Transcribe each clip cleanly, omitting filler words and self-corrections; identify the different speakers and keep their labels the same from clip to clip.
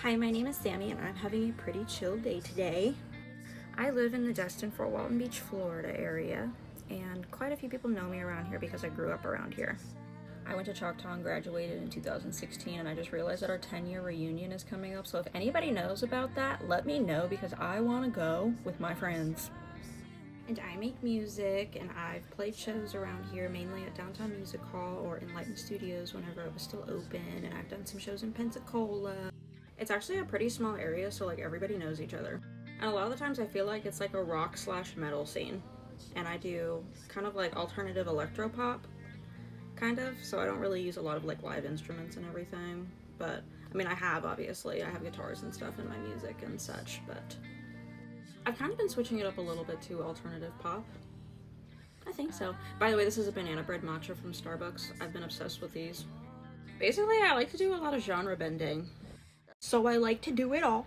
Speaker 1: Hi, my name is Sammie and I'm having a pretty chill day today. I live in the Destin for Walton Beach, Florida area, and quite a few people know me around here because I grew up around here. I went to Choctaw and graduated in 2016, and I just realized that our 10-year reunion is coming up, so if anybody knows about that, let me know because I want to go with my friends. And I make music, and I've played shows around here, mainly at Downtown Music Hall or Enlightened Studios whenever it was still open, and I've done some shows in Pensacola. It's actually a pretty small area, so like everybody knows each other. And a lot of the times I feel like it's like a rock slash metal scene. And I do kind of like alternative electro pop, kind of, so I don't really use a lot of like live instruments and everything. But I mean, I have obviously, I have guitars and stuff in my music and such, but I've kind of been switching it up a little bit to alternative pop. I think so. By the way, this is a banana bread matcha from Starbucks. I've been obsessed with these. Basically, I like to do a lot of genre bending, so I like to do it all.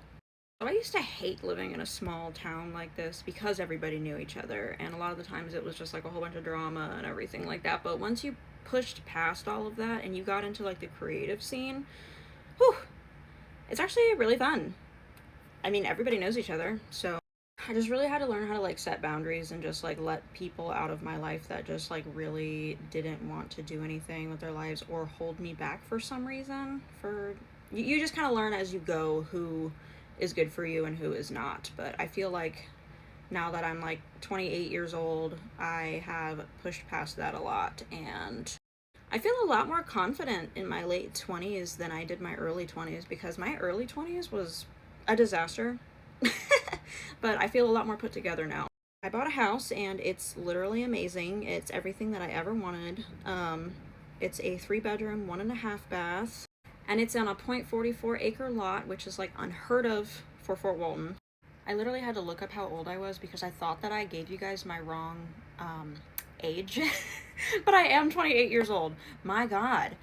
Speaker 1: So I used to hate living in a small town like this because everybody knew each other, and a lot of the times it was just like a whole bunch of drama and everything like that. But once you pushed past all of that and you got into like the creative scene, whew, it's actually really fun. I mean, everybody knows each other, so I just really had to learn how to like set boundaries and just like let people out of my life that just like really didn't want to do anything with their lives or hold me back for some reason. You just kind of learn as you go who is good for you and who is not. But I feel like now that I'm like 28 years old, I have pushed past that a lot, and I feel a lot more confident in my late 20s than I did my early 20s, because my early 20s was a disaster. But I feel a lot more put together now. I bought a house and it's literally amazing. It's everything that I ever wanted. It's a 3-bedroom, 1.5 bath, and it's on a .44 acre lot, which is like unheard of for Fort Walton. I literally had to look up how old I was because I thought that I gave you guys my wrong age. But I am 28 years old. My God.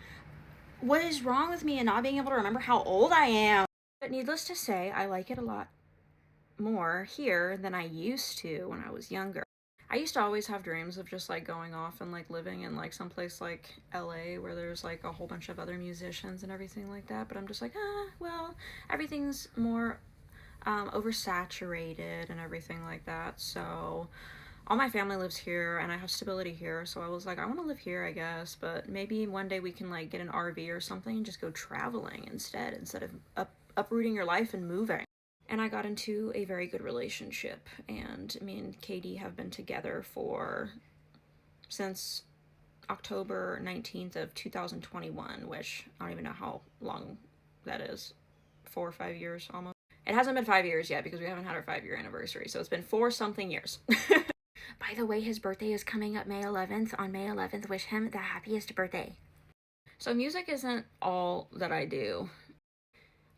Speaker 1: What is wrong with me and not being able to remember how old I am? But needless to say, I like it a lot more here than I used to when I was younger. I used to always have dreams of just like going off and like living in like someplace like LA where there's like a whole bunch of other musicians and everything like that, but I'm just like, well, everything's more oversaturated and everything like that. So all my family lives here and I have stability here, so I was like, I want to live here, I guess, but maybe one day we can like get an RV or something and just go traveling instead of uprooting your life and moving. And I got into a very good relationship, and me and Katie have been together since October 19th of 2021, which I don't even know how long that is. 4 or 5 years almost. It hasn't been 5 years yet because we haven't had our 5-year anniversary, so it's been 4 something years. By the way, his birthday is coming up May 11th. On May 11th, wish him the happiest birthday. So music isn't all that I do.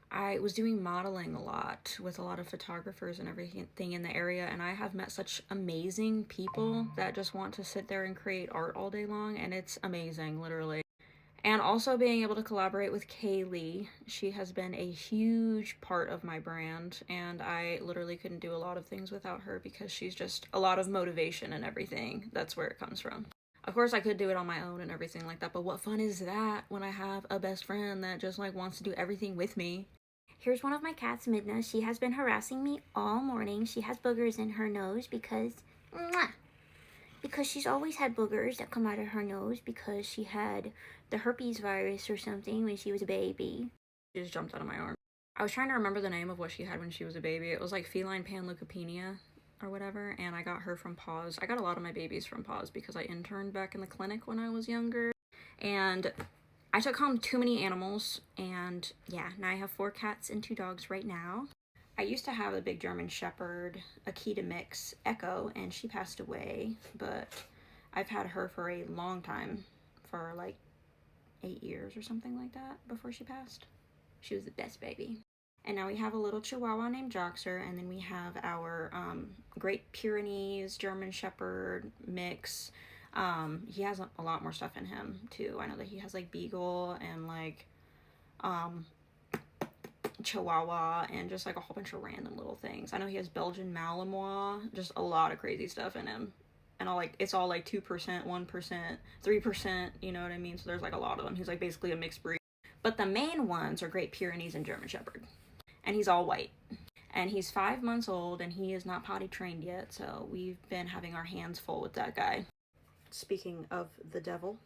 Speaker 1: I was doing modeling a lot with a lot of photographers and everything in the area, and I have met such amazing people that just want to sit there and create art all day long, and it's amazing, literally. And also being able to collaborate with Kaylee. She has been a huge part of my brand, and I literally couldn't do a lot of things without her because she's just a lot of motivation and everything. That's where it comes from. Of course, I could do it on my own and everything like that, but what fun is that when I have a best friend that just like wants to do everything with me? Here's one of my cats, Midna. She has been harassing me all morning. She has boogers in her nose because she's always had boogers that come out of her nose because she had the herpes virus or something when she was a baby. She just jumped out of my arm. I was trying to remember the name of what she had when she was a baby. It was like feline panleukopenia or whatever, and I got her from Paws. I got a lot of my babies from Paws because I interned back in the clinic when I was younger, and I took home too many animals, and yeah, now I have 4 cats and 2 dogs right now. I used to have a big German Shepherd, Akita mix, Echo, and she passed away, but I've had her for a long time, for like 8 years or something like that before she passed. She was the best baby. And now we have a little Chihuahua named Joxer, and then we have our Great Pyrenees German Shepherd mix. He has a lot more stuff in him too. I know that he has like Beagle and like Chihuahua and just like a whole bunch of random little things. I know he has Belgian Malinois, just a lot of crazy stuff in him. And it's all like 2%, 1%, 3%, you know what I mean? So there's like a lot of them. He's like basically a mixed breed. But the main ones are Great Pyrenees and German Shepherd. and he's all white. And he's 5 months old, and he is not potty trained yet, so we've been having our hands full with that guy. Speaking of the devil.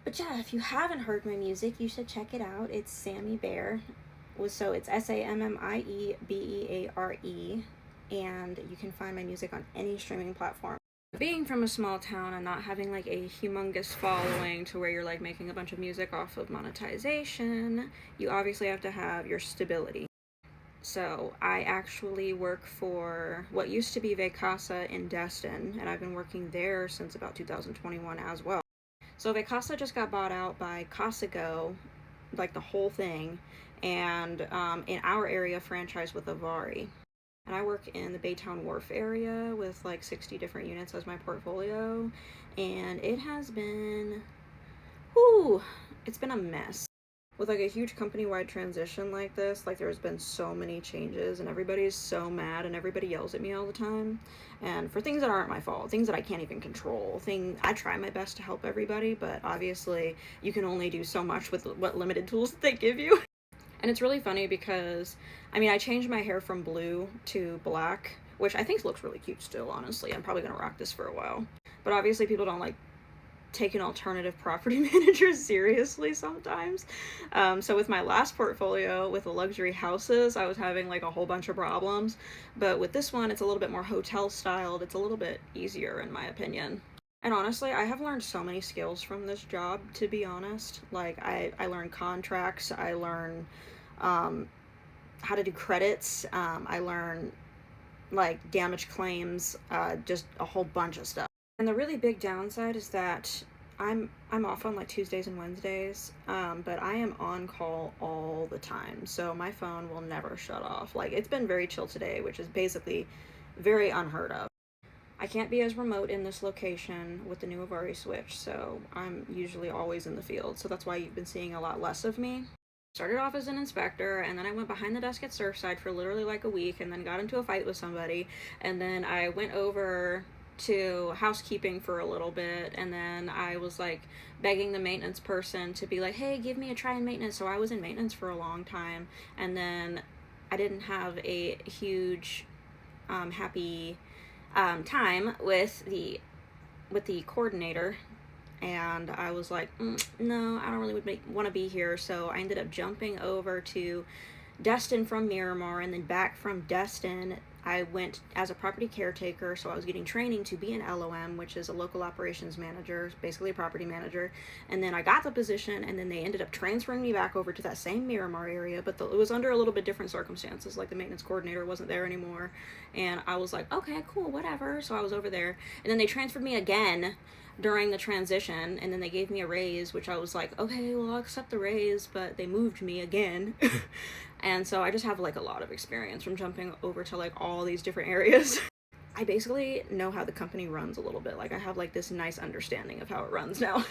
Speaker 1: But yeah, if you haven't heard my music, you should check it out. It's Sammie Beare. So it's Sammiebeare, and you can find my music on any streaming platform. Being from a small town and not having like a humongous following to where you're like making a bunch of music off of monetization, you obviously have to have your stability. So I actually work for what used to be Vacasa in Destin, and I've been working there since about 2021 as well. So Vacasa just got bought out by Casago, like the whole thing, and in our area franchised with Beare. And I work in the Baytown Wharf area with like 60 different units as my portfolio, and it has been, it's been a mess. With like a huge company-wide transition like this, like there's been so many changes and everybody's so mad and everybody yells at me all the time, and for things that aren't my fault, things that I can't even control. I try my best to help everybody, but obviously you can only do so much with what limited tools they give you. And it's really funny because, I mean, I changed my hair from blue to black, which I think looks really cute still, honestly. I'm probably gonna rock this for a while. But obviously people don't like take an alternative property manager seriously sometimes. So with my last portfolio with the luxury houses, I was having like a whole bunch of problems. But with this one, it's a little bit more hotel styled. It's a little bit easier in my opinion. And honestly, I have learned so many skills from this job, to be honest. Like, I learned contracts, I learned how to do credits, I learned, like, damage claims, just a whole bunch of stuff. And the really big downside is that I'm off on, like, Tuesdays and Wednesdays, but I am on call all the time, so my phone will never shut off. Like, it's been very chill today, which is basically very unheard of. I can't be as remote in this location with the new Beare switch, so I'm usually always in the field, so that's why you've been seeing a lot less of me. Started off as an inspector, and then I went behind the desk at Surfside for literally like a week, and then got into a fight with somebody, and then I went over to housekeeping for a little bit, and then I was like begging the maintenance person to be like, hey, give me a try in maintenance. So I was in maintenance for a long time, and then I didn't have a huge happy time with the coordinator, and I was like, no, I don't really want to be here. So I ended up jumping over to Destin from Miramar, and then back from Destin I went as a property caretaker, so I was getting training to be an LOM, which is a local operations manager, basically a property manager. And then I got the position, and then they ended up transferring me back over to that same Miramar area, but it was under a little bit different circumstances. Like the maintenance coordinator wasn't there anymore, and I was like, okay, cool, whatever. So I was over there, and then they transferred me again during the transition, and then they gave me a raise, which I was like, okay, well, I'll accept the raise, but they moved me again. And so I just have like a lot of experience from jumping over to like all these different areas. I basically know how the company runs a little bit. Like I have like this nice understanding of how it runs now.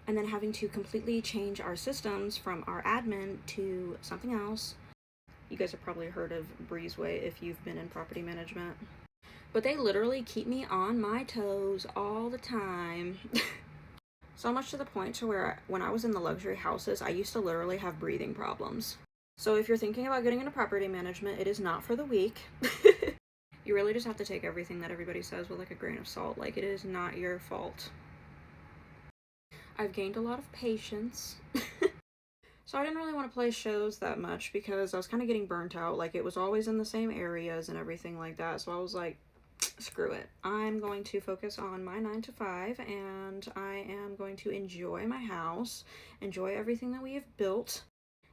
Speaker 1: And then having to completely change our systems from our admin to something else. You guys have probably heard of Breezeway if you've been in property management. But they literally keep me on my toes all the time. So much to the point to where when I was in the luxury houses, I used to literally have breathing problems. So if you're thinking about getting into property management, it is not for the weak. You really just have to take everything that everybody says with like a grain of salt. Like, it is not your fault. I've gained a lot of patience. So I didn't really want to play shows that much because I was kind of getting burnt out. Like, it was always in the same areas and everything like that. So I was like, screw it. I'm going to focus on my 9 to 5, and I am going to enjoy my house, enjoy everything that we have built.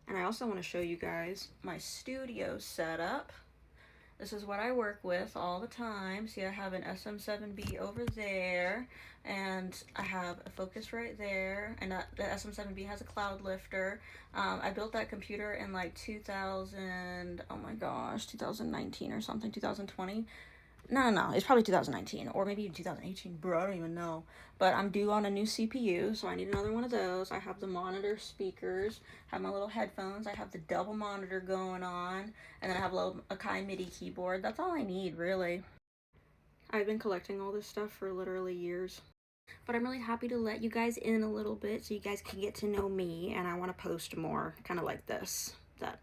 Speaker 1: And I also want to show you guys my studio setup. This is what I work with all the time. See, I have an SM7B over there, and I have a Focus right there, and the SM7B has a cloud lifter. I built that computer in like 2019 or something, 2020. No, it's probably 2019, or maybe even 2018, bro, I don't even know. But I'm due on a new CPU, so I need another one of those. I have the monitor speakers, have my little headphones, I have the double monitor going on, and then I have a little Akai MIDI keyboard. That's all I need, really. I've been collecting all this stuff for literally years. But I'm really happy to let you guys in a little bit so you guys can get to know me, and I want to post more, kind of like this, that